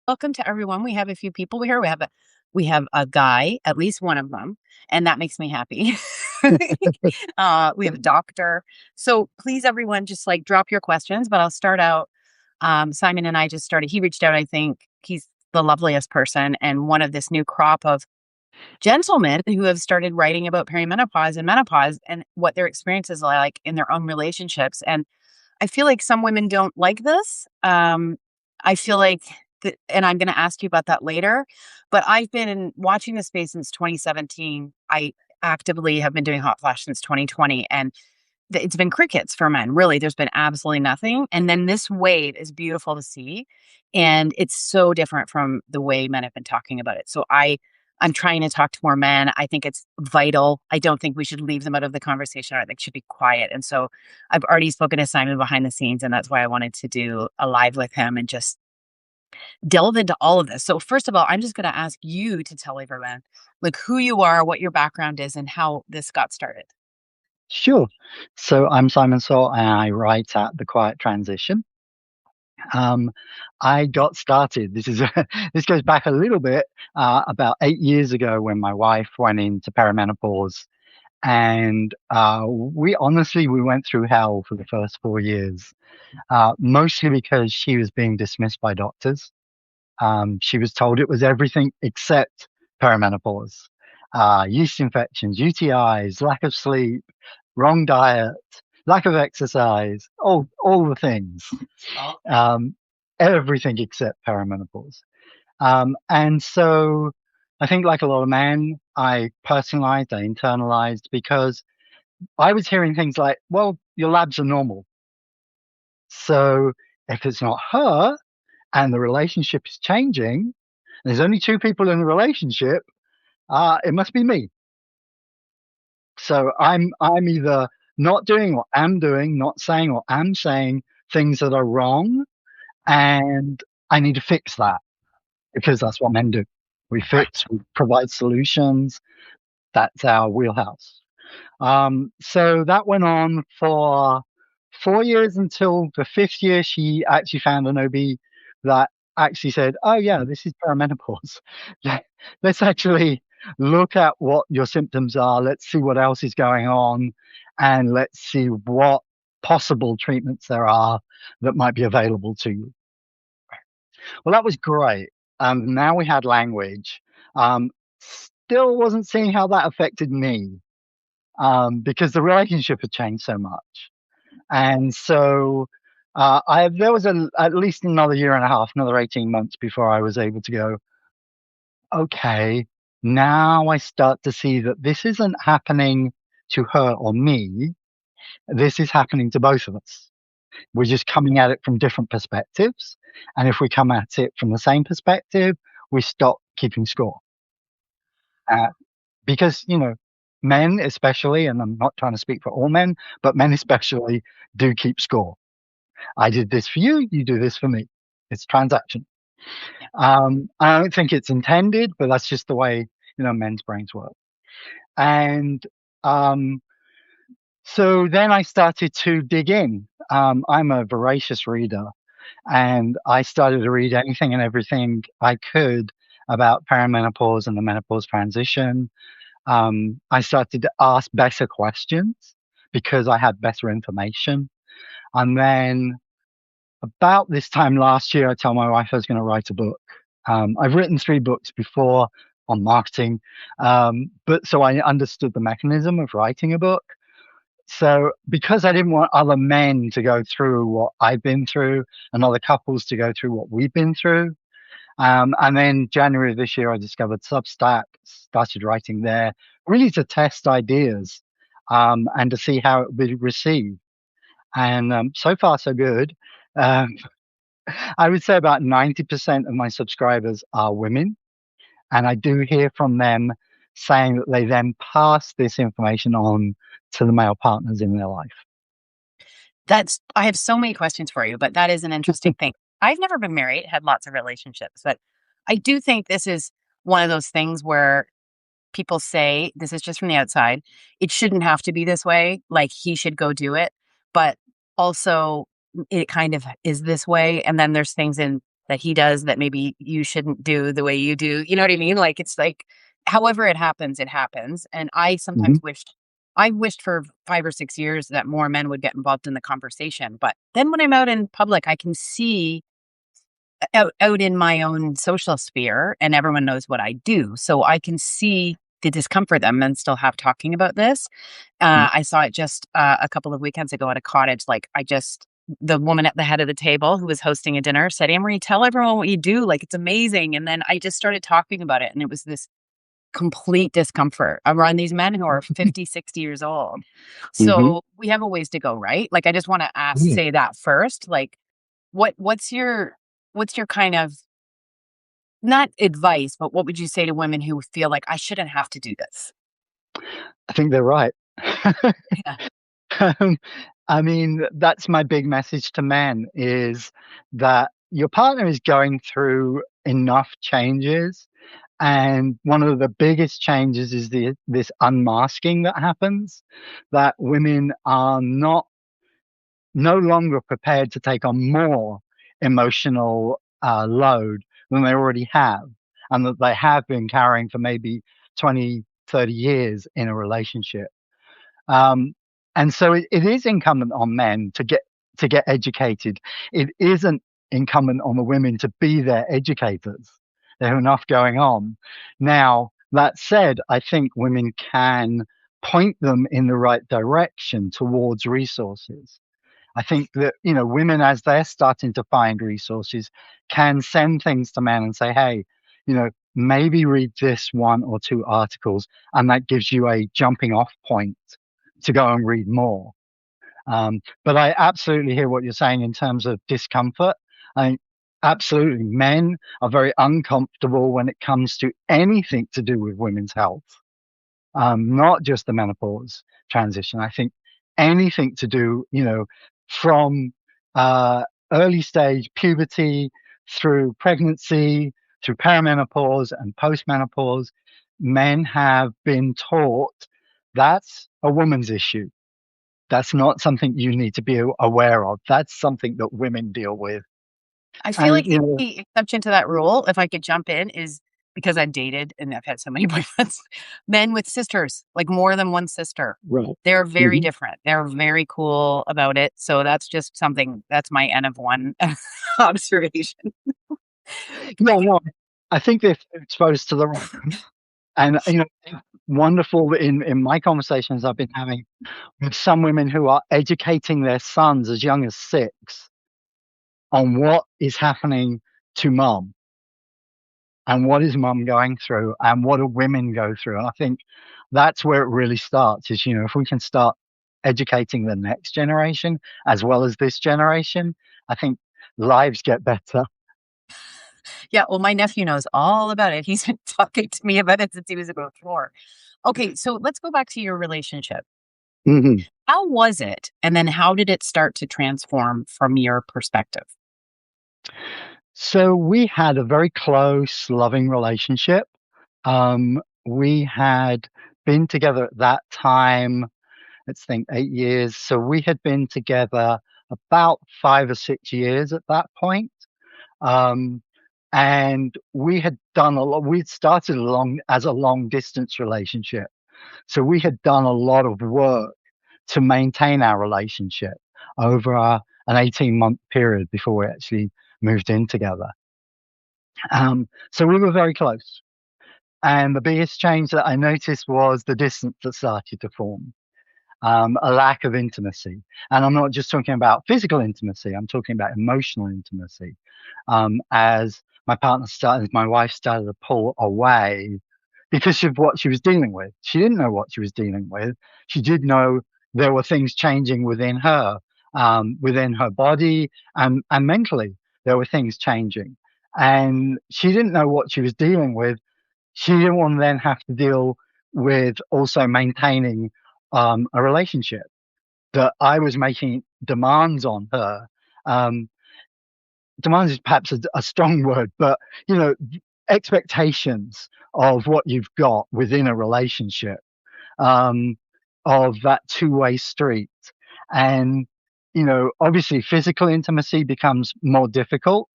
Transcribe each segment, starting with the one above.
Welcome to everyone. We have a few people here. We have a guy, at least one of them, and that makes me happy. We have a doctor. So please, everyone, just like drop your questions. But I'll start out. Simon and I just started. He reached out. I think he's the loveliest person, and one of this new crop of gentlemen who have started writing about perimenopause and menopause and what their experiences are like in their own relationships. And I feel like some women don't like this. I feel like, and I'm going to ask you about that later, but I've been watching this space since 2017. I actively have been doing Hotflash since 2020, and it's been crickets for men. Really, there's been absolutely nothing. And then this wave is beautiful to see, and it's so different from the way men have been talking about it. So I'm trying to talk to more men. I think it's vital. I don't think we should leave them out of the conversation. I think should be quiet. And so I've already spoken to Simon behind the scenes, and that's why I wanted to do a live with him and just delve into all of this. So first of all, I'm just going to ask you to tell everyone like who you are, what your background is, and how this got started. Sure. So I'm Simon Saw and I write at The Quiet Transition. Um, I got started. This is this goes back a little bit, about 8 years ago when my wife went into perimenopause, and we went through hell for the first 4 years, mostly because she was being dismissed by doctors. She was told it was everything except perimenopause. Yeast infections, UTIs, lack of sleep, wrong diet, lack of exercise, all the things. Oh, Um, Everything except perimenopause. And so I think, like a lot of men, I personalized, I internalized because I was hearing things like, well, your labs are normal. So if it's not her and the relationship is changing, there's only two people in the relationship, it must be me. So I'm either not doing what I'm doing, not saying what I'm saying, things that are wrong, and I need to fix that because that's what men do. We right. fix, we provide solutions. That's our wheelhouse. So that went on for 4 years until the fifth year. She actually found an OB that actually said, "Oh yeah, this is perimenopause. Let's actually look at what your symptoms are. Let's see what else is going on, and let's see what possible treatments there are that might be available to you." Well, that was great. Now we had language. Still wasn't seeing how that affected me, because the relationship had changed so much. And so there was at least another year and a half, another 18 months before I was able to go, okay, now I start to see that this isn't happening to her or me. This is happening to both of us. We're just coming at it from different perspectives. And if we come at it from the same perspective, we stop keeping score. Uh, because, men especially, and I'm not trying to speak for all men, but men especially do keep score. I did this for you, you do this for me. It's transaction. Yeah. I don't think it's intended, but that's just the way, men's brains work. And um, so then I started to dig in. I'm a voracious reader, and I started to read anything and everything I could about perimenopause and the menopause transition. I started to ask better questions because I had better information. And then about this time last year, I told my wife I was going to write a book. I've written 3 books before on marketing, but so I understood the mechanism of writing a book. So because I didn't want other men to go through what I've been through and other couples to go through what we've been through, and then January of this year, I discovered Substack, started writing there, really to test ideas, and to see how it would be received. And so far, so good. Um, I would say about 90% of my subscribers are women, and I do hear from them saying that they then pass this information on to the male partners in their life. I have so many questions for you, but that is an interesting thing. I've never been married, had lots of relationships, but I do think this is one of those things where people say, this is just from the outside, it shouldn't have to be this way. Like he should go do it. But also, it kind of is this way. And then there's things in that he does that maybe you shouldn't do the way you do. You know what I mean? Like it's like however it happens, it happens. And Hmm. I wished for 5 or 6 years that more men would get involved in the conversation. But then when I'm out in public, I can see out in my own social sphere and everyone knows what I do. So I can see the discomfort that men still have talking about this. I saw it just a couple of weekends ago at a cottage. Like the woman at the head of the table who was hosting a dinner said, Anne Marie, tell everyone what you do. Like it's amazing. And then I just started talking about it. And it was this complete discomfort around these men who are 50, 60 years old. Hmm. So we have a ways to go, right? Like I just want to Yeah. say that first. Like what's your kind of not advice, but what would you say to women who feel like I shouldn't have to do this? I think they're right. Yeah. Um, I mean, that's my big message to men is that your partner is going through enough changes. And one of the biggest changes is this unmasking that happens, that women are no longer prepared to take on more emotional load than they already have, and that they have been carrying for maybe 20, 30 years in a relationship. Um, and so it is incumbent on men to get educated. It isn't incumbent on the women to be their educators. There are enough going on. Now, that said, I think women can point them in the right direction towards resources. I think that, women, as they're starting to find resources, can send things to men and say, hey, maybe read this one or two articles, and that gives you a jumping off point to go and read more. But I absolutely hear what you're saying in terms of discomfort. I absolutely men are very uncomfortable when it comes to anything to do with women's health, not just the menopause transition. I think anything to do, from uh, early stage puberty through pregnancy, through perimenopause and postmenopause, men have been taught that's a woman's issue. That's not something you need to be aware of. That's something that women deal with. I feel And, like the exception to that rule, if I could jump in, is because I've dated and I've had so many boyfriends, men with sisters, like more than one sister. right. They're very Mhm. different. They're very cool about it. So that's just something that's my N of one observation. Yeah, Like, no, I think they're exposed to the right. And, wonderful in my conversations I've been having with some women who are educating their sons as young as 6 on what is happening to mom and what is mom going through and what do women go through. And I think that's where it really starts is, if we can start educating the next generation as well as this generation, I think lives get better. yeah, well, my nephew knows all about it. He's been talking to me about it since he was about 4. Okay, so let's go back to your relationship. Mhm. How was it? And then how did it start to transform from your perspective? So we had a very close, loving relationship. We had been together at that time, let's think 8 years. So we had been together about 5 or 6 years at that point. Um, and we had done a lot, we'd started along as a long distance relationship. So we had done a lot of work to maintain our relationship over an 18-month period before we actually moved in together. So we were very close. And the biggest change that I noticed was the distance that started to form, a lack of intimacy. And I'm not just talking about physical intimacy, I'm talking about emotional intimacy. As my wife started to pull away because of what she was dealing with. She didn't know what she was dealing with. She did know there were things changing within her body and mentally. There were things changing. And she didn't know what she was dealing with. She didn't want to then have to deal with also maintaining a relationship that I was making demands on her. Um, Demands is perhaps a strong word, but expectations of what you've got within a relationship, um, of that two-way street. And, obviously physical intimacy becomes more difficult.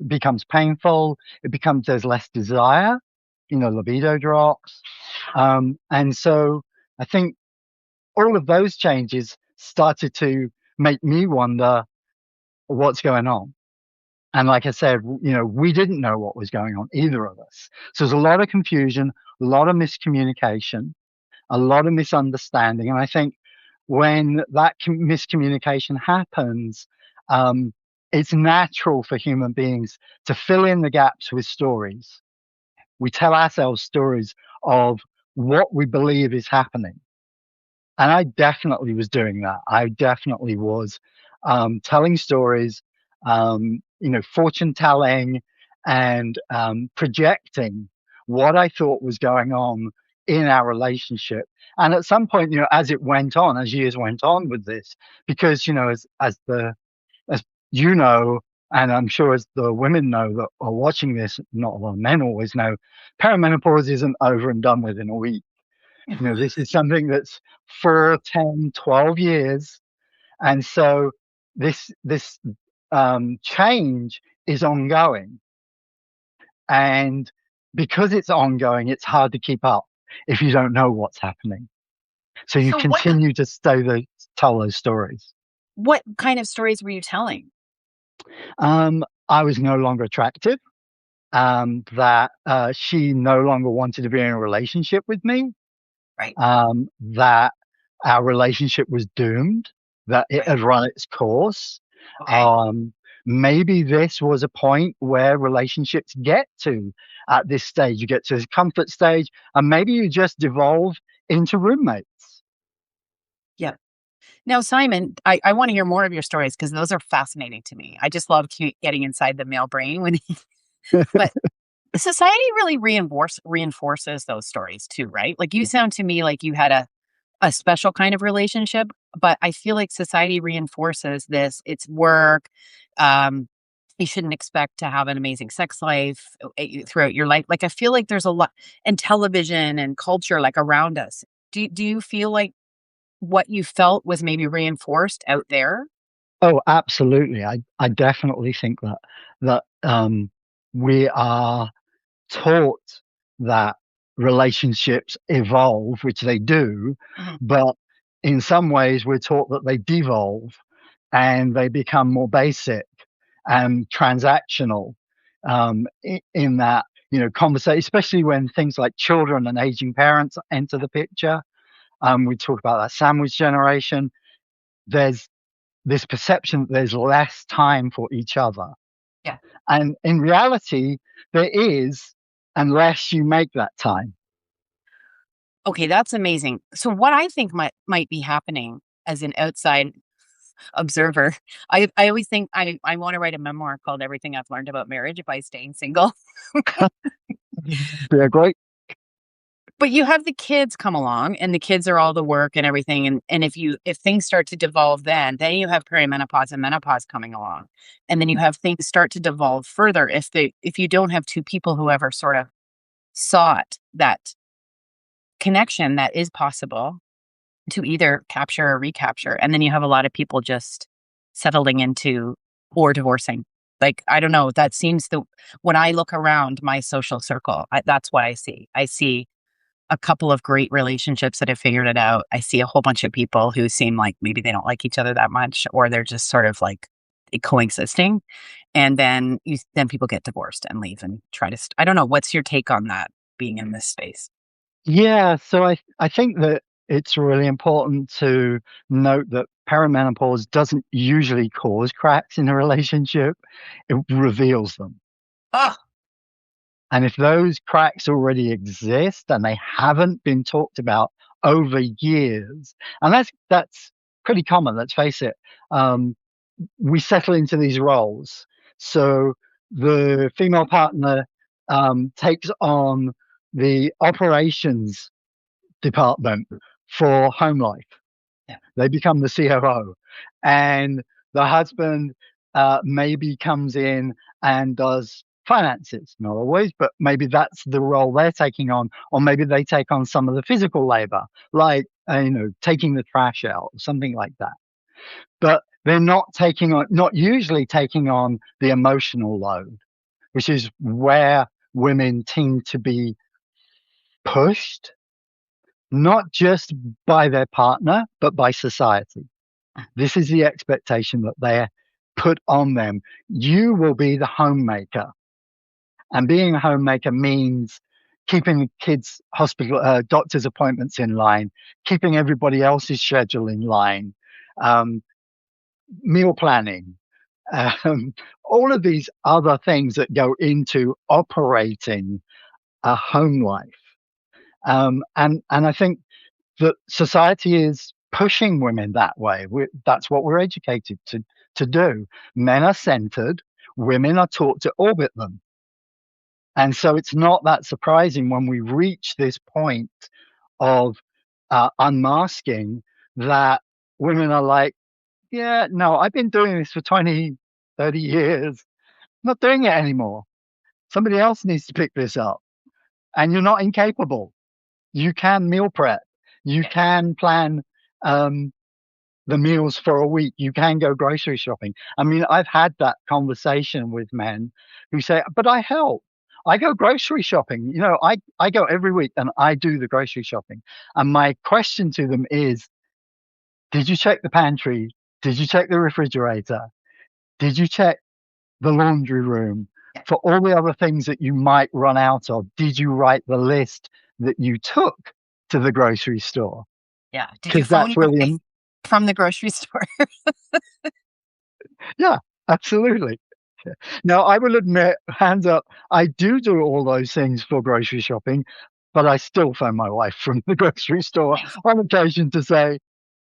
becomes painful. It becomes there's less desire, libido drops, and so I think all of those changes started to make me wonder what's going on. And like I said, we didn't know what was going on, either of us. So there's a lot of confusion, a lot of miscommunication, a lot of misunderstanding. And I think when that miscommunication happens, um, it's natural for human beings to fill in the gaps with stories. We tell ourselves stories of what we believe is happening. And I definitely was doing that. I definitely was telling stories, fortune telling and projecting what I thought was going on in our relationship. And at some point, as it went on, as years went on with this, because, as you know, and I'm sure as the women know that are watching this, not a lot of men always know, perimenopause isn't over and done with in a week. This is something that's 4, 10, 12 years. And so this change is ongoing. And because it's ongoing, it's hard to keep up if you don't know what's happening. So you So continue to tell those stories. what kind of stories were you telling? I was no longer attractive, that she no longer wanted to be in a relationship with me, Right, that our relationship was doomed, that it right. had run its course. Okay. Um, Maybe this was a point where relationships get to at this stage. You get to this comfort stage, and maybe you just devolve into roommates. Yeah. Now, Simon, I want to hear more of your stories because those are fascinating to me. I just love getting inside the male brain when, but society really reinforces those stories too, right? Like you sound to me like you had a special kind of relationship, but I feel like society reinforces this. It's work. Um, you shouldn't expect to have an amazing sex life throughout your life. Like I feel like there's a lot, and television and culture like around us. Do you feel like what you felt was maybe reinforced out there? Oh, absolutely. I definitely think that we are taught that relationships evolve, which they do, Mhm. but in some ways we're taught that they devolve and they become more basic and transactional, in that, conversation, especially when things like children and aging parents enter the picture. We talk about that sandwich generation. There's this perception that there's less time for each other. Yeah. And in reality, there is, unless you make that time. Okay, that's amazing. So what I think might be happening as an outside observer, I always think I want to write a memoir called Everything I've Learned About Marriage by Staying Single. They're great. But you have the kids come along and the kids are all the work and everything. And if things start to devolve then you have perimenopause and menopause coming along. And then you have things start to devolve further if you don't have two people who ever sort of sought that connection that is possible to either capture or recapture. And then you have a lot of people just settling into or divorcing. Like, I don't know, that seems when I look around my social circle, that's what I see. I see a couple of great relationships that have figured it out. I see a whole bunch of people who seem like maybe they don't like each other that much, or they're just sort of like coexisting. And then people get divorced and leave and try to, I don't know. What's your take on that being in this space? Yeah, so I think that it's really important to note that perimenopause doesn't usually cause cracks in a relationship, it reveals them. Oh, And if those cracks already exist and they haven't been talked about over years, and that's pretty common, let's face it. Um, we settle into these roles. So the female partner takes on the operations department for home life. yeah. They become the COO, and the husband maybe comes in and does finances. Not always, but maybe that's the role they're taking on, or maybe they take on some of the physical labor, like taking the trash out, something like that. But they're not usually taking on the emotional load. which is where women seem to be pushed, not just by their partner, but by society. This is the expectation that they're put on them. You will be the homemaker. And being a homemaker means keeping the kids' doctor's appointments in line, keeping everybody else's schedule in line, um, meal planning, um, all of these other things that go into operating a home life. And I think that society is pushing women that way. That's what we're educated to do. Men are centered, women are taught to orbit them. And so it's not that surprising when we reach this point of unmasking that women are like, yeah, no, I've been doing this for 20, 30 years. I'm not doing it anymore. Somebody else needs to pick this up. And you're not incapable. You can meal prep. You can plan um, the meals for a week. You can go grocery shopping. I mean, I've had that conversation with men who say, but I help. I go grocery shopping. I go every week and I do the grocery shopping. And my question to them is, did you check the pantry? Did you check the refrigerator? Did you check the laundry room? Yeah. For all the other things that you might run out of, did you write the list that you took to the grocery store? Yeah. Did you Because phone that's your where wife from the grocery store? yeah, absolutely. Now, I will admit, hands up, I do all those things for grocery shopping, but I still phone my wife from the grocery store Nice. on occasion to say,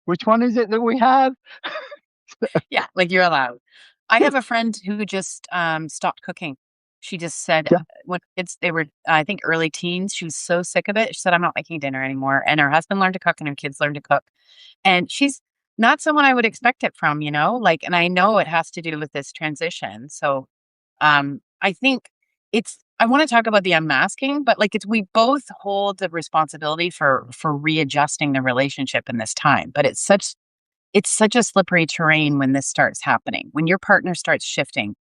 which one is it that we have? Yeah, like you're allowed. I have a friend who just stopped cooking. She just said Yeah, when kids they were I think early teens, she was so sick of it. She said, I'm not making dinner anymore. And her husband learned to cook and her kids learned to cook. And she's not someone I would expect it from, like, and I know it has to do with this transition. So I think I want to talk about the unmasking, but like we both hold the responsibility for readjusting the relationship in this time. But it's such a slippery terrain when this starts happening. When your partner starts shifting,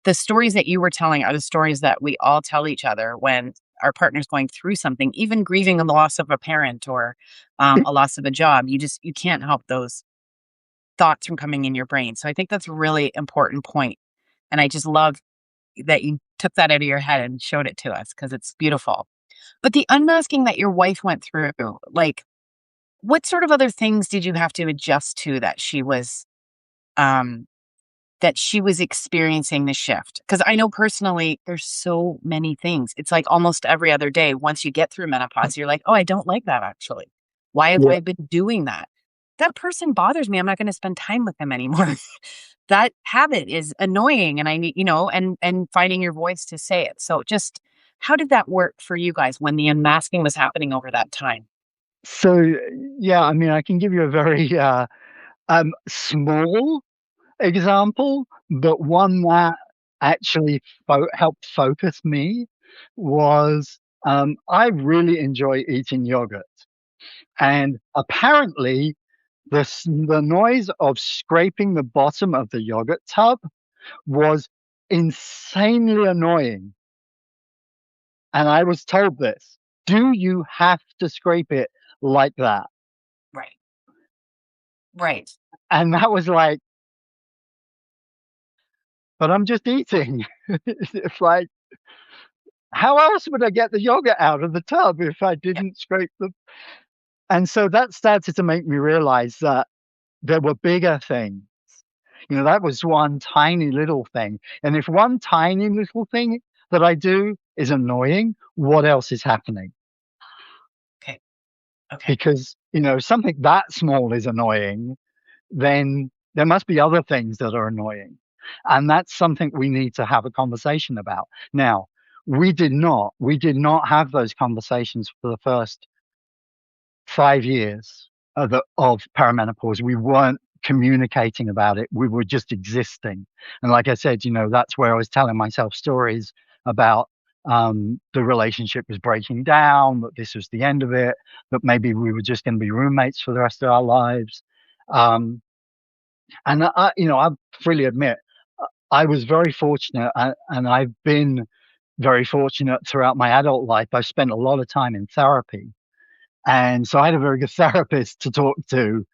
the stories that you were telling are the stories that we all tell each other when our partner's going through something, even grieving the loss of a parent or a loss of a job. You can't help those thoughts from coming in your brain. So I think that's a really important point. And I just love that you took that out of your head and showed it to us because it's beautiful. But the unmasking that your wife went through, like, what sort of other things did you have to adjust to um, that she was experiencing the shift? Because I know personally, there's so many things. It's like almost every other day, once you get through menopause, you're like, oh, I don't like that actually. Why have yeah. I been doing that? That person bothers me. I'm not going to spend time with them anymore. That habit is annoying and I need, and finding your voice to say it. So just how did that work for you guys when the unmasking was happening over that time? So, yeah, I mean, I can give you a very small example, but one that actually helped focus me was I really enjoy eating yogurt. And apparently, the noise of scraping the bottom of the yogurt tub was insanely annoying. And I was told this. Do you have to scrape it like that? Right. Right. And that was like, but I'm just eating. It's like, how else would I get the yogurt out of the tub if I Yeah. didn't scrape the. And so that started to make me realize that there were bigger things. That was one tiny little thing. And if one tiny little thing that I do is annoying, what else is happening? Okay. Okay. Because, something that small is annoying, then there must be other things that are annoying. And that's something we need to have a conversation about. Now, we did not have those conversations for the first 5 years of perimenopause. We weren't communicating about it. We were just existing. And like I said, that's where I was telling myself stories about the relationship was breaking down, that this was the end of it, that maybe we were just going to be roommates for the rest of our lives. Um, and I freely admit, I was very fortunate, and I've been very fortunate throughout my adult life. I've spent a lot of time in therapy. And so I had a very good therapist to talk to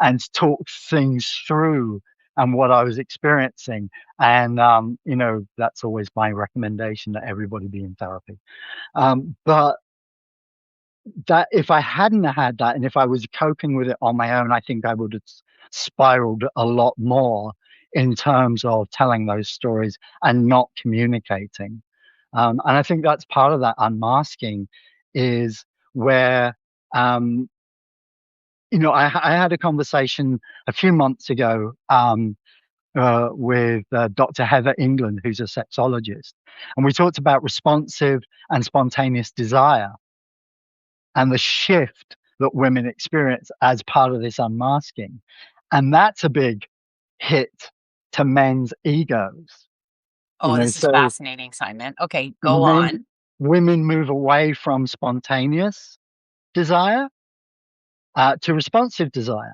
and to talk things through and what I was experiencing. And, that's always my recommendation that everybody be in therapy. But that if I hadn't had that and if I was coping with it on my own, I think I would have spiraled a lot more in terms of telling those stories and not communicating. And I think that's part of that unmasking is where, um, I had a conversation a few months ago with Dr. Heather England, who's a sexologist, and we talked about responsive and spontaneous desire and the shift that women experience as part of this unmasking. And that's a big hit to men's egos. Oh, this is So fascinating, Simon. Okay, go men, on. women move away from spontaneous desire to responsive desire.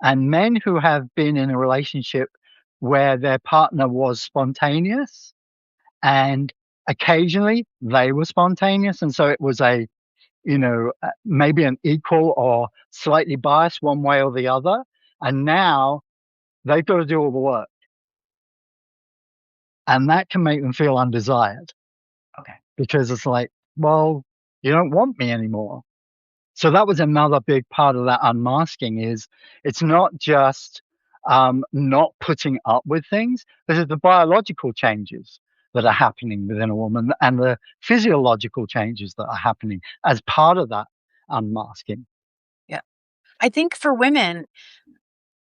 And men who have been in a relationship where their partner was spontaneous and occasionally they were spontaneous. And so it was maybe an equal or slightly biased one way or the other. And now they've got to do all the work. And that can make them feel undesired Okay. because it's like, well, you don't want me anymore. So that was another big part of that unmasking is it's not just not putting up with things. This is the biological changes that are happening within a woman and the physiological changes that are happening as part of that unmasking. Yeah. I think for women,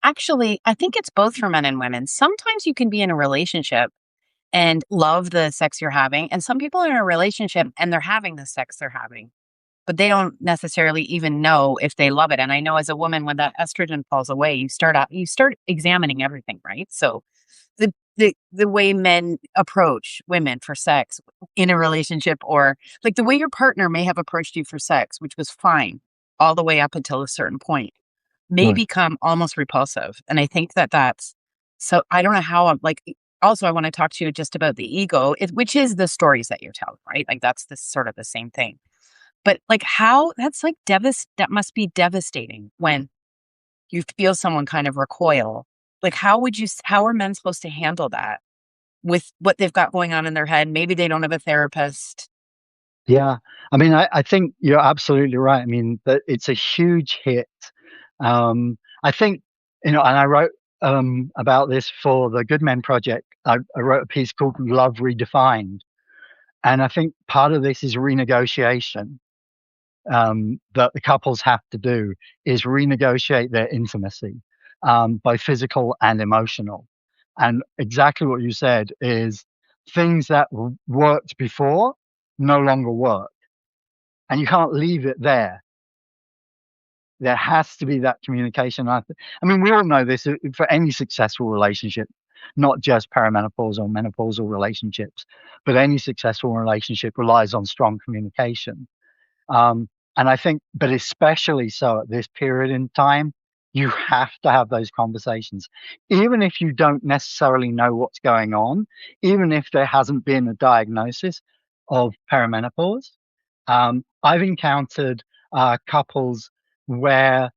actually, I think it's both for men and women. Sometimes you can be in a relationship and love the sex you're having, and some people are in a relationship and they're having the sex they're having, but they don't necessarily even know if they love it. And I know as a woman, when that estrogen falls away, you start examining everything, right? So the way men approach women for sex in a relationship, or like the way your partner may have approached you for sex, which was fine all the way up until a certain point, may Right. become almost repulsive. And I think that that's so I don't know how I'm like also I want to talk to you just about the ego, which is the stories that you tell, right? Like that's the sort of the same thing. But like how that's like that must be devastating when you feel someone kind of recoil. Like how are men supposed to handle that with what they've got going on in their head? Maybe they don't have a therapist. Yeah. I mean, I think you're absolutely right. I mean, that it's a huge hit. I think, and I wrote about this for the Good Men Project. I wrote a piece called Love Redefined. And I think part of this is renegotiation that the couples have to do is renegotiate their intimacy, both physical and emotional. And exactly what you said is things that worked before no longer work. And you can't leave it there. There has to be that communication. I mean, we all know this for any successful relationship, not just perimenopause or menopausal relationships, but any successful relationship relies on strong communication. Um, and I think, but especially so at this period in time, you have to have those conversations. Even if you don't necessarily know what's going on, even if there hasn't been a diagnosis of perimenopause, I've encountered couples where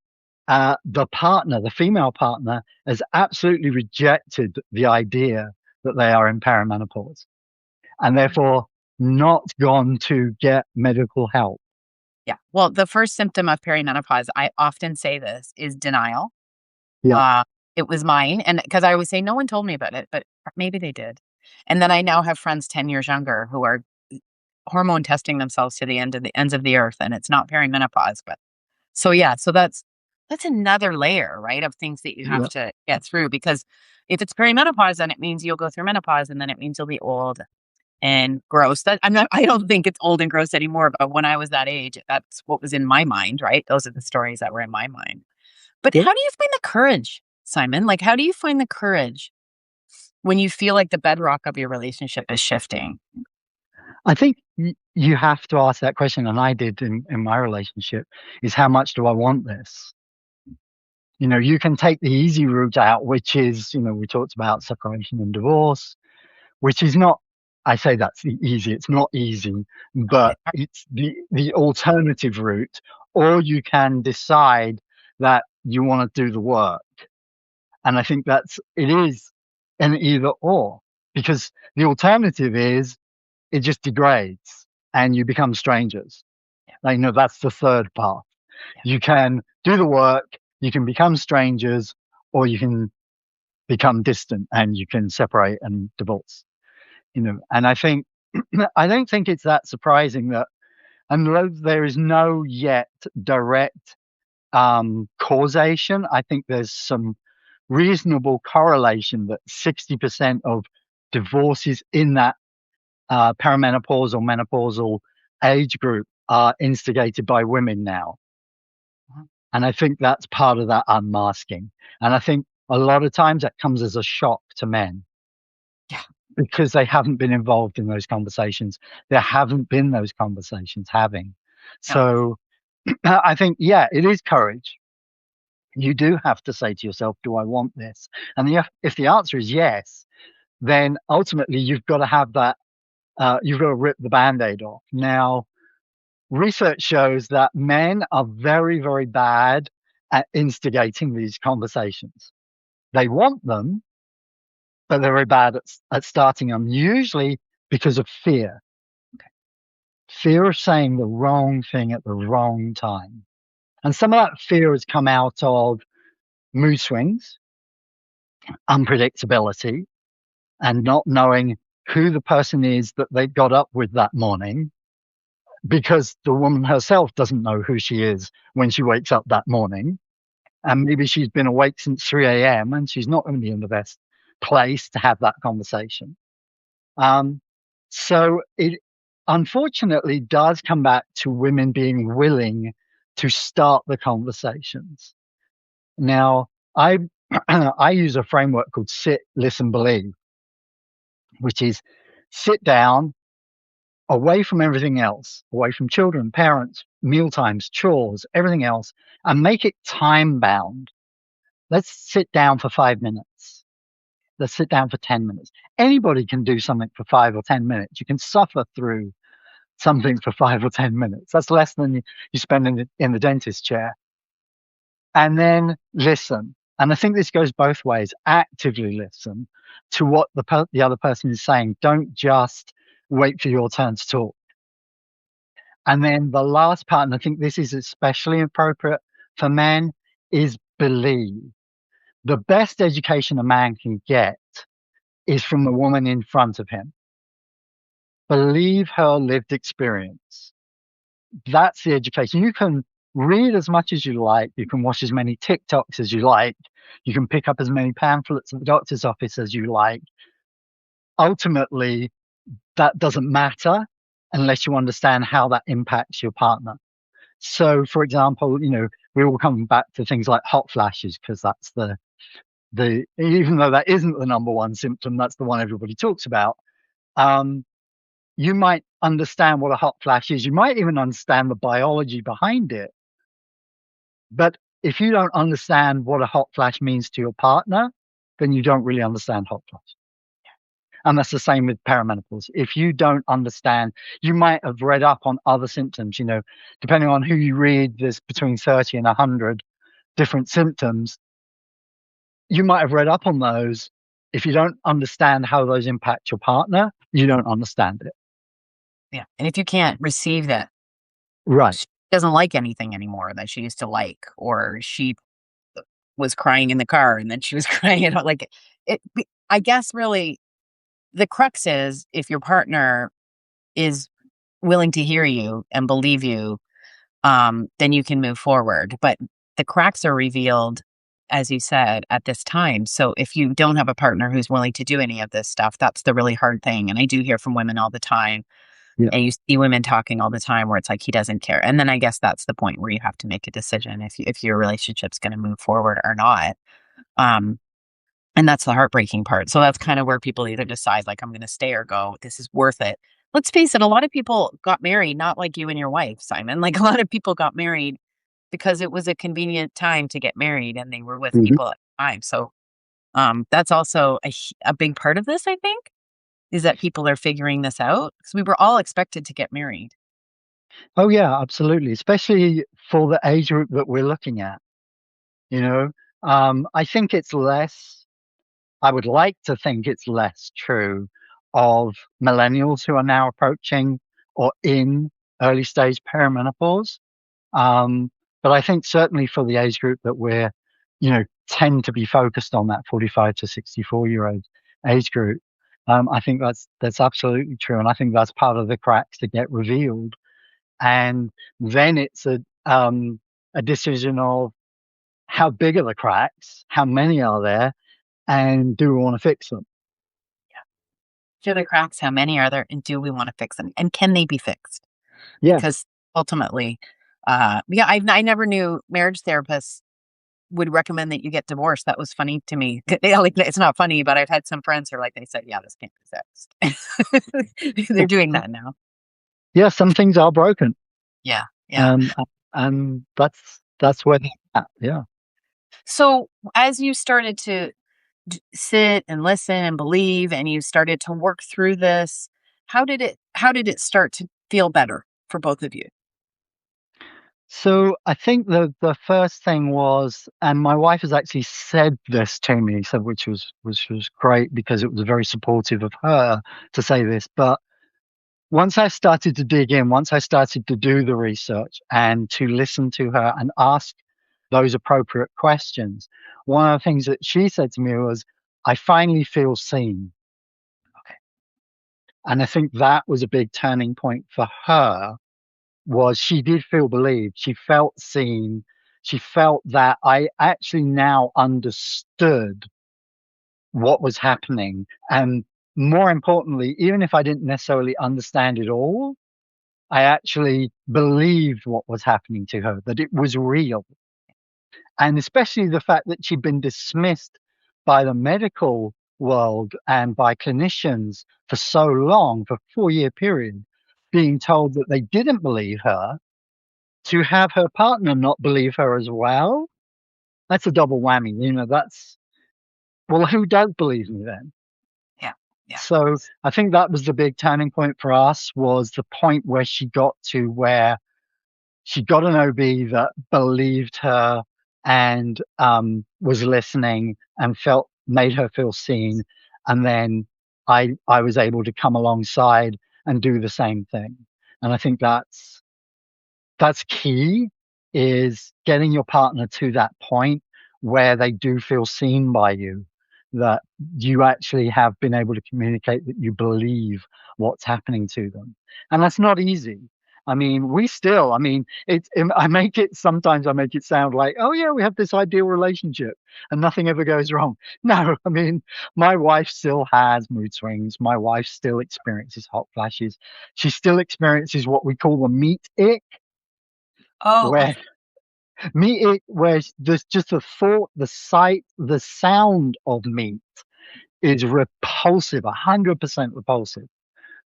the partner, the female partner, has absolutely rejected the idea that they are in perimenopause and therefore not gone to get medical help. Yeah. Well, the first symptom of perimenopause, I often say this, is denial. Yeah. Uh, it was mine, and because I always say no one told me about it, but maybe they did. And then I now have friends 10 years younger who are hormone testing themselves to the ends of the earth, and it's not perimenopause, but so yeah, so that's another layer, right, of things that you have Yeah. to get through because if it's perimenopause, then it means you'll go through menopause, and then it means you'll be old and gross. I don't think it's old and gross anymore, but when I was that age, that's what was in my mind, right? Those are the stories that were in my mind. But Yeah. how do you find the courage, Simon? Like, how do you find the courage when you feel like the bedrock of your relationship is shifting? I think you have to ask that question, and I did in my relationship, is how much do I want this? You can take the easy route out, which is, we talked about separation and divorce, which is not, I say that's the easy, it's not easy, but It's hard. it's the alternative route. Or you can decide that you want to do the work. And I think it is an either or, because the alternative is it just degrades and you become strangers. Yeah, Like, that's the third path. yeah, You can do the work, you can become strangers, or you can become distant and you can separate and divorce. And I think, I don't think it's that surprising that, unless there is no yet direct causation, I think there's some reasonable correlation that 60% of divorces in that perimenopause or menopausal age group are instigated by women now. mhm, And I think that's part of that unmasking. And I think a lot of times that comes as a shock to men yeah. because they haven't been involved in those conversations. There haven't been those conversations having. No, So I think, yeah, it is courage. You do have to say to yourself, do I want this? And if the answer is yes, then ultimately you've got to have that, you've got to rip the Band-Aid off. Now, research shows that men are very, very bad at instigating these conversations. They want them, but they're very bad at starting them, usually because of fear. okay. Fear of saying the wrong thing at the wrong time. And some of that fear has come out of mood swings, unpredictability, and not knowing who the person is that they got up with that morning, because the woman herself doesn't know who she is when she wakes up that morning. And maybe she's been awake since 3 a.m. and she's not going to be in the best place to have that conversation. Um, so it unfortunately does come back to women being willing to start the conversations. Now, I I use a framework called sit, listen, believe, which is sit down, away from everything else, away from children, parents, meal times, chores, everything else, and make it time bound. Let's sit down for 5 minutes. Let's sit down for 10 minutes. Anybody can do something for 5 or 10 minutes. You can suffer through something for 5 or 10 minutes. That's less than you spend in the dentist chair. And then listen. And I think this goes both ways. Actively listen to what the other person is saying. Don't just wait for your turn to talk. And then the last part, and I think this is especially appropriate for men, is believe. The best education a man can get is from the woman in front of him. Believe her lived experience. That's the education. You can read as much as you like. You can watch as many TikToks as you like. You can pick up as many pamphlets at the doctor's office as you like. Ultimately, that doesn't matter unless you understand how that impacts your partner. So, for example, we all come back to things like hot flashes because that's even though that isn't the number one symptom, that's the one everybody talks about. Um, you might understand what a hot flash is. You might even understand the biology behind it. But if you don't understand what a hot flash means to your partner, then you don't really understand hot flash. And that's the same with perimenopause. If you don't understand, you might have read up on other symptoms, depending on who you read, there's between 30 and 100 different symptoms. You might have read up on those. If you don't understand how those impact your partner, you don't understand it. Yeah. And if you can't receive that Right. she doesn't like anything anymore that she used to like, or she was crying in the car and then she was crying at like I guess really the crux is if your partner is willing to hear you and believe you, then you can move forward. But the cracks are revealed, as you said, at this time. So if you don't have a partner who's willing to do any of this stuff, that's the really hard thing. And I do hear from women all the time. Yeah. And you see women talking all the time where it's like he doesn't care. And then I guess that's the point where you have to make a decision if your relationship's going to move forward or not. Um, and that's the heartbreaking part. So that's kind of where people either decide like I'm going to stay or go. This is worth it. Let's face it, a lot of people got married not like you and your wife, Simon. Like a lot of people got married because it was a convenient time to get married and they were with Mhm. people at the time. So that's also a big part of this, I think, is that people are figuring this out because we were all expected to get married. Oh, yeah, absolutely, especially for the age group that we're looking at, you know? I think it's less I would like to think it's less true of millennials who are now approaching or in early stage perimenopause. Um, but I think certainly for the age group that we're, tend to be focused on, that 45 to 64-year-old age group. I think that's absolutely true, and I think that's part of the cracks that get revealed. And then it's a decision of how big are the cracks, how many are there, and do we want to fix them? To the cracks, how many are there, and do we want to fix them? And can they be fixed? Yes. Because ultimately, yeah, I never knew marriage therapists would recommend that you get divorced. That was funny to me. Yeah, like, it's not funny, but I've had some friends who are like, they said, yeah, this can't be fixed. They're doing that now. Yeah, some things are broken, Yeah, yeah. um, and that's where they're at. Yeah. So as you started to sit and listen and believe, and you started to work through this, how did it start to feel better for both of you? So I think the first thing was, and my wife has actually said this to me, so which was great because it was very supportive of her to say this. But once I started to dig in, once I started to do the research and to listen to her and ask those appropriate questions, one of the things that she said to me was, "I finally feel seen." Okay. And I think that was a big turning point for her, was she did feel believed. She felt seen. She felt that I actually now understood what was happening. And more importantly, even if I didn't necessarily understand it all, I actually believed what was happening to her, that it was real. And especially the fact that she'd been dismissed by the medical world and by clinicians for so long, for 4-year period, being told that they didn't believe her, to have her partner not believe her as well, that's a double whammy. That's, well, who does believe me then? Yeah. Yeah. So I think that was the big turning point for us, was the point where she got to where she got an OB that believed her and was listening and made her feel seen. And then I was able to come alongside and do the same thing. And I think that's key, is getting your partner to that point where they do feel seen by you, that you actually have been able to communicate that you believe what's happening to them. And that's not easy. I mean, sometimes I make it sound like, oh yeah, we have this ideal relationship and nothing ever goes wrong. No, I mean, my wife still has mood swings. My wife still experiences hot flashes. She still experiences what we call the meat ick, Oh, where okay. where there's just the thought, the sight, the sound of meat is repulsive, 100% repulsive.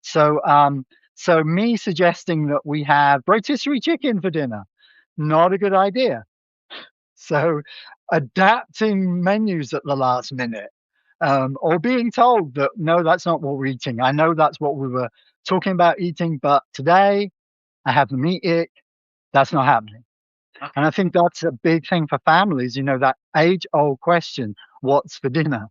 So, so me suggesting that we have rotisserie chicken for dinner, not a good idea. So, adapting menus at the last minute, or being told that no, that's not what we're eating. I know that's what we were talking about eating, but today I have the meat ick. That's not happening. Okay. And I think that's a big thing for families, that age-old question, "What's for dinner?"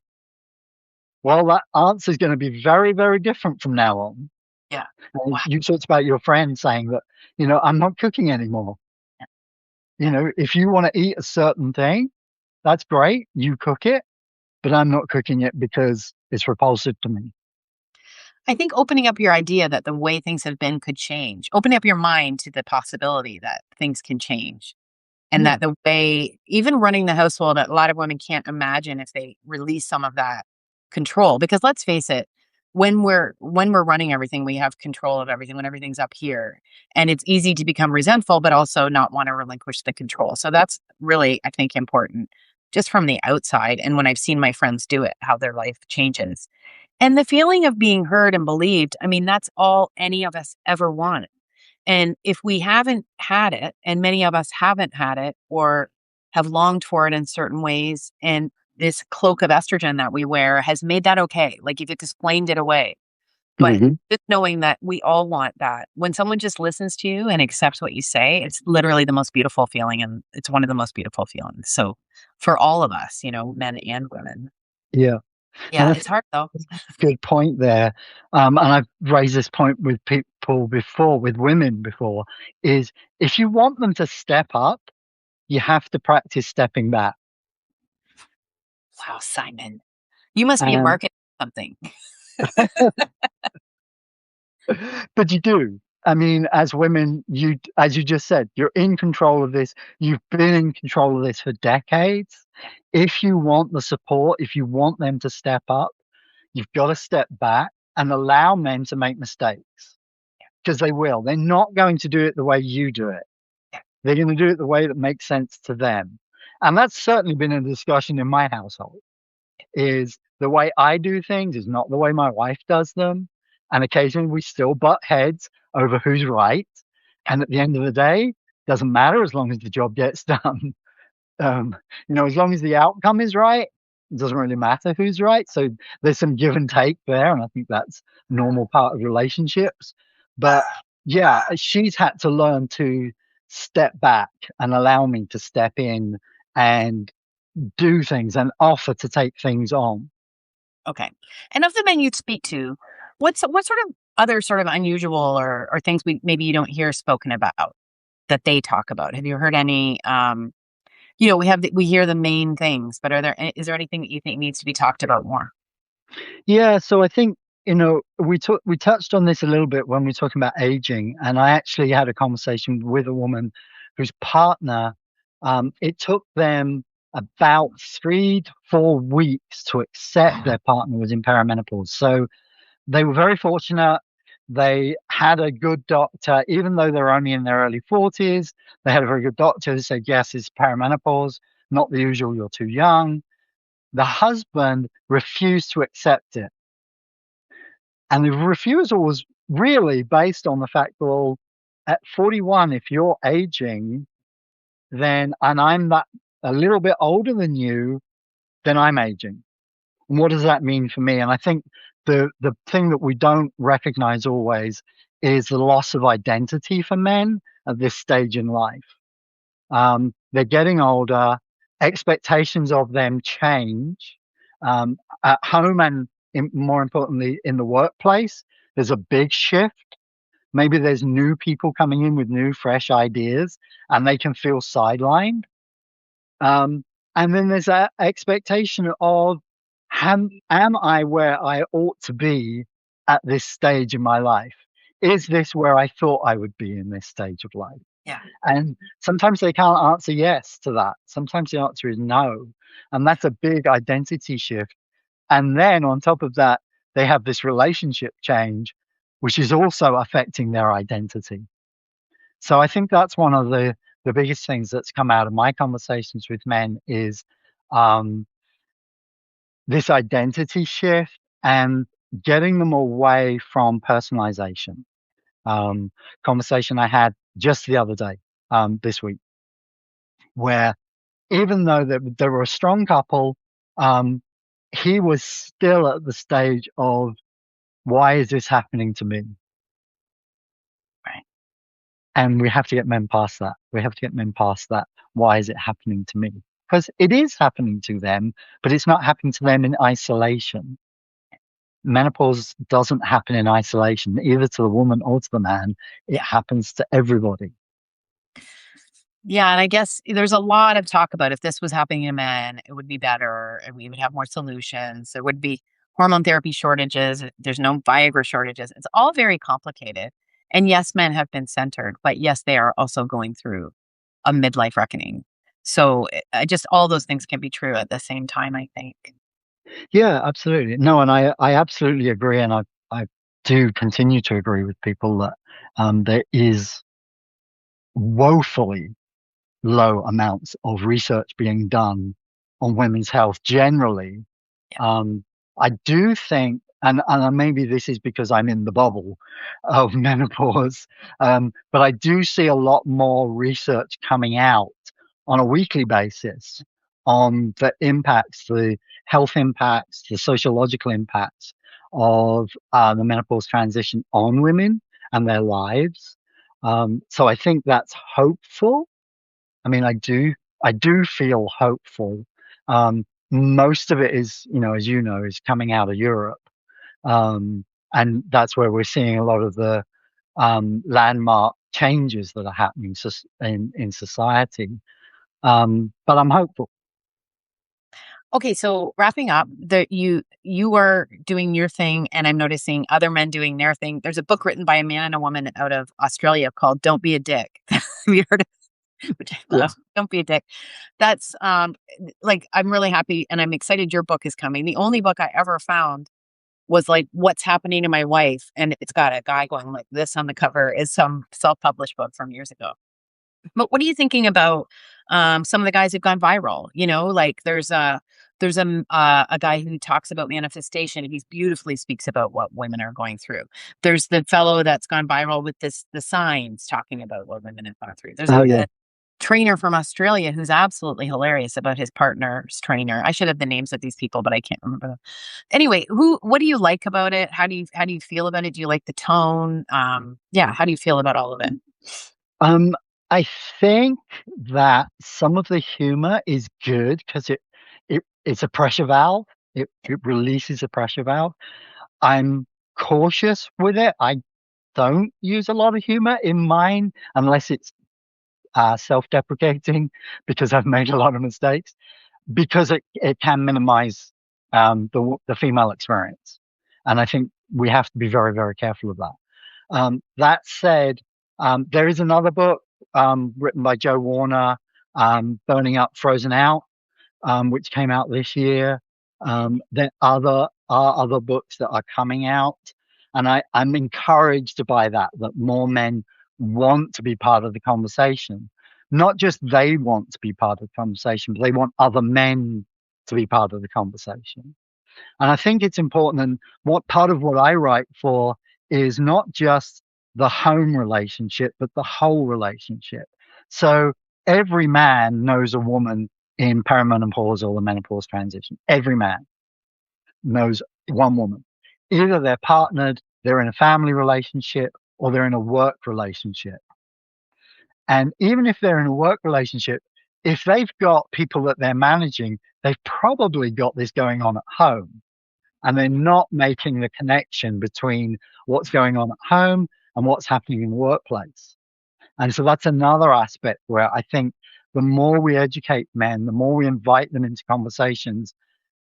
Well, that answer is gonna be very, very different from now on. Yeah. And Wow. you talked about your friend saying that, "I'm not cooking anymore." If you wanna eat a certain thing, that's great, you cook it, but I'm not cooking it because it's repulsive to me. I think opening up your idea that the way things have been could change, opening up your mind to the possibility that things can change. And Yeah. that the way, even running the household, a lot of women can't imagine if they release some of that control. Because let's face it, when we're running everything, we have control of everything when everything's up here. And it's easy to become resentful, but also not want to relinquish the control. So that's really, I think, important just from the outside. And when I've seen my friends do it, how their life changes. And the feeling of being heard and believed, I mean, that's all any of us ever want. And if we haven't had it, and many of us haven't had it or have longed for it in certain ways, and this cloak of estrogen that we wear has made that okay. Like you've explained it away. But Mhm. just knowing that we all want that. When someone just listens to you and accepts what you say, it's literally the most beautiful feeling, and it's one of the most beautiful feelings. So for all of us, men and women. Yeah, and Yeah, that's it's hard though. a good point there. And I've raised this point with people before, with women before, is if you want them to step up, you have to practice stepping back. Wow, Simon, you must be a And market something. but you do. I mean, as women, as you just said, you're in control of this. You've been in control of this for decades. If you want the support, if you want them to step up, you've got to step back and allow men to make mistakes because they will. They're not going to do it the way you do it. They're going to do it the way that makes sense to them. And that's certainly been a discussion in my household. Is the way I do things is not the way my wife does them. And occasionally we still butt heads over who's right. And at the end of the day, doesn't matter as long as the job gets done. Um, as long as the outcome is right, it doesn't really matter who's right. So there's some give and take there. And I think that's a normal part of relationships. But yeah, she's had to learn to step back and allow me to step in and do things and offer to take things on. Okay. And of the men you speak to, what sort of other sort of unusual or things maybe you don't hear spoken about that they talk about? Have you heard any? We hear the main things, but is there anything that you think needs to be talked about more? Yeah, so I think, we touched on this a little bit when we were talking about aging, and I actually had a conversation with a woman whose partner, it took them about 3 to 4 weeks to accept their partner was in perimenopause. So they were very fortunate. They had a good doctor, even though they were only in their early 40s. They had a very good doctor who said, yes, it's perimenopause, not the usual, you're too young. The husband refused to accept it. And the refusal was really based on the fact, well, at 41, if you're aging, then, and I'm that a little bit older than you, then I'm aging. And what does that mean for me? And I think the thing that we don't recognize always is the loss of identity for men at this stage in life. They're getting older, expectations of them change, at home and more importantly in the workplace. There's a big shift. Maybe there's new people coming in with new, fresh ideas, and they can feel sidelined. Um, and then there's that expectation of, am I where I ought to be at this stage in my life? Is this where I thought I would be in this stage of life? Yeah. And sometimes they can't answer yes to that. Sometimes the answer is no. And that's a big identity shift. And then on top of that, they have this relationship change, which is also affecting their identity. So I think that's one of the biggest things that's come out of my conversations with men is um, this identity shift and getting them away from personalization. Um, Conversation I had just the other day, this week, where even though they were a strong couple, um, he was still at the stage of, why is this happening to me? Right. And we have to get men past that. We have to get men past that. Why is it happening to me? Because it is happening to them, but it's not happening to them in isolation. Menopause doesn't happen in isolation, either to the woman or to the man. It Yeah. happens to everybody. Yeah, and I guess there's a lot of talk about if this was happening to men, it would be better and we would have more solutions. There would be hormone therapy shortages. There's no Viagra shortages. It's all very complicated. And yes, men have been centered, but yes, they are also going through a midlife reckoning. So just all those things can be true at the same time, I think. Yeah, absolutely. No, and I absolutely agree. And I do continue to agree with people that there is woefully low amounts of research being done on women's health generally. Yeah. Um, I do think and maybe this is because I'm in the bubble of menopause, but I do see a lot more research coming out on a weekly basis on the impacts, the health impacts, the sociological impacts of the menopause transition on women and their lives. So I think that's hopeful. I mean, I do feel hopeful. Most of it is, as you know, is coming out of Europe. Um, and that's where we're seeing a lot of the landmark changes that are happening in society. But I'm hopeful. Okay, so wrapping up, you are doing your thing, and I'm noticing other men doing their thing. There's a book written by a man and a woman out of Australia called "Don't Be a Dick." Have you heard of it? Which I Yeah. love. Don't be a dick. That's like I'm really happy and I'm excited your book is coming. The only book I ever found was like what's happening to my wife, and it's got a guy going like this on the cover. Is some self-published book from years ago. But what are you thinking about, some of the guys who've gone viral? You know, like there's a guy who talks about manifestation, and he's beautifully speaks about what women are going through. There's the fellow that's gone viral with the signs talking about what women have gone through. There's Oh a yeah. trainer from Australia who's absolutely hilarious about his partner's trainer. I should have the names of these people, but I can't remember them. Anyway, what do you like about it? How do you feel about it? Do you like the tone? Yeah, how do you feel about all of it? Um, I think that some of the humor is good because it's a pressure valve. It releases a pressure valve. I'm cautious with it. I don't use a lot of humor in mine unless it's self-deprecating because I've made a lot of mistakes because it can minimize the female experience, and I think we have to be very very careful of that. That said, there is another book written by Joe Warner, "Burning Up, Frozen Out," which came out this year. There are other books that are coming out, and I'm encouraged by that more men want to be part of the conversation. Not just they want to be part of the conversation, but they want other men to be part of the conversation. And I think it's important. And what part of what I write for is not just the home relationship, but the whole relationship. So every man knows a woman in perimenopause or the menopause transition. Every man knows one woman. Either they're partnered, they're in a family relationship, or they're in a work relationship. And even if they're in a work relationship, if they've got people that they're managing, they've probably got this going on at home and they're not making the connection between what's going on at home and what's happening in the workplace. And so that's another aspect where I think the more we educate men, the more we invite them into conversations,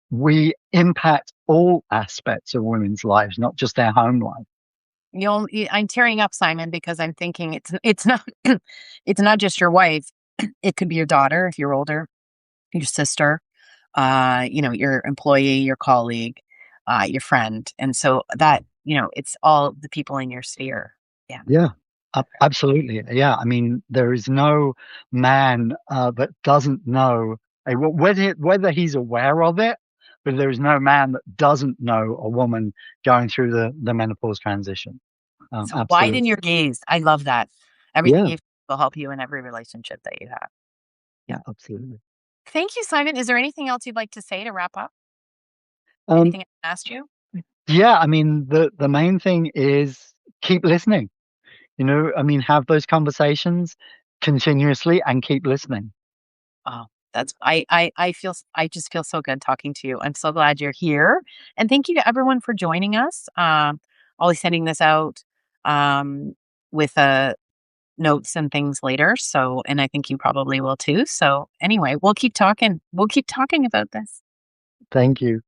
we impact all aspects of women's lives, not just their home life. I'm tearing up, Simon, because I'm thinking it's not it's not just your wife. It could be your daughter if you're older, your sister, your employee, your colleague, your friend. And so that, it's all the people in your sphere. Yeah. Yeah, absolutely. Yeah, I mean, there is no man that doesn't know whether he's aware of it, but there is no man that doesn't know a woman going through the menopause transition. So widen Absolutely. your gaze. I love that. Everything Yeah, you will help you in every relationship that you have. yeah, Yeah. absolutely. Thank you, Simon. Is there anything else you'd like to say to wrap up? Um, Anything I asked you? yeah, I mean, the main thing is keep listening. I mean, have those conversations continuously and keep listening. Oh, that's I just feel so good talking to you. I'm so glad you're here. And thank you to everyone for joining us. I'll be sending this out with notes and things later. So, and I think you probably will too. So anyway, we'll keep talking. We'll keep talking about this. Thank you.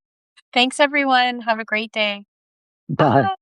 Thanks everyone. Have a great day. Bye. Bye.